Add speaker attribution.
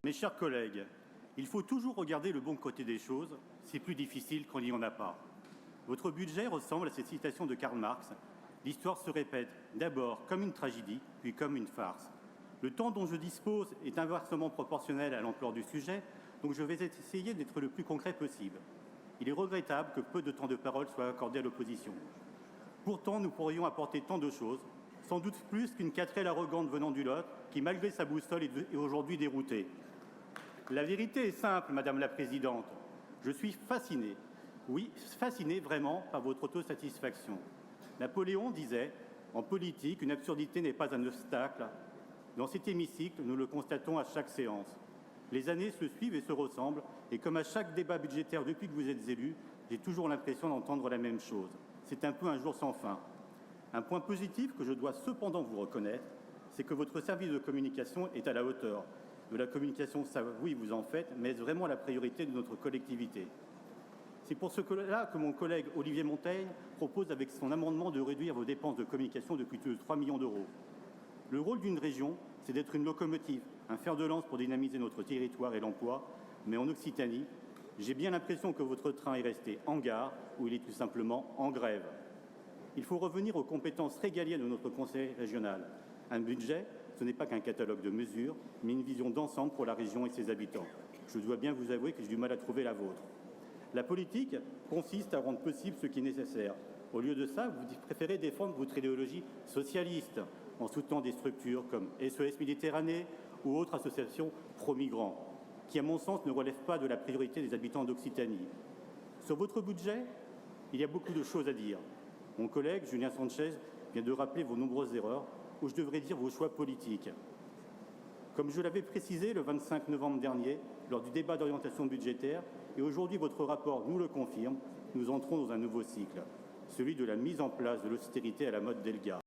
Speaker 1: Mes chers collègues, il faut toujours regarder le bon côté des choses, c'est plus difficile quand il n'y en a pas. Votre budget ressemble à cette citation de Karl Marx. L'histoire se répète d'abord comme une tragédie, puis comme une farce. Le temps dont je dispose est inversement proportionnel à l'ampleur du sujet, donc je vais essayer d'être le plus concret possible. Il est regrettable que peu de temps de parole soit accordé à l'opposition. Pourtant, nous pourrions apporter tant de choses, sans doute plus qu'une quatrelle arrogante venant du Lot, qui, malgré sa boussole, est aujourd'hui déroutée. La vérité est simple, Madame la Présidente. Je suis fasciné, oui, fasciné vraiment par votre autosatisfaction. Napoléon disait « En politique, une absurdité n'est pas un obstacle ». Dans cet hémicycle, nous le constatons à chaque séance. Les années se suivent et se ressemblent, et comme à chaque débat budgétaire depuis que vous êtes élu, j'ai toujours l'impression d'entendre la même chose. C'est un peu un jour sans fin. Un point positif que je dois cependant vous reconnaître, c'est que votre service de communication est à la hauteur. De la communication, ça, oui, vous en faites, mais est-ce vraiment la priorité de notre collectivité? C'est pour cela que mon collègue Olivier Montaigne propose avec son amendement de réduire vos dépenses de communication de plus de 3 millions d'euros. Le rôle d'une région, c'est d'être une locomotive, un fer de lance pour dynamiser notre territoire et l'emploi, mais en Occitanie, j'ai bien l'impression que votre train est resté en gare ou il est tout simplement en grève. Il faut revenir aux compétences régaliennes de notre conseil régional. Un budget, ce n'est pas qu'un catalogue de mesures, mais une vision d'ensemble pour la région et ses habitants. Je dois bien vous avouer que j'ai du mal à trouver la vôtre. La politique consiste à rendre possible ce qui est nécessaire. Au lieu de ça, vous préférez défendre votre idéologie socialiste en soutenant des structures comme SOS Méditerranée ou autres associations pro-migrants, qui, à mon sens, ne relèvent pas de la priorité des habitants d'Occitanie. Sur votre budget, il y a beaucoup de choses à dire. Mon collègue, Julien Sanchez, vient de rappeler vos nombreuses erreurs, ou je devrais dire vos choix politiques. Comme je l'avais précisé le 25 novembre dernier, lors du débat d'orientation budgétaire, et aujourd'hui votre rapport nous le confirme, nous entrons dans un nouveau cycle, celui de la mise en place de l'austérité à la mode d'Elgar.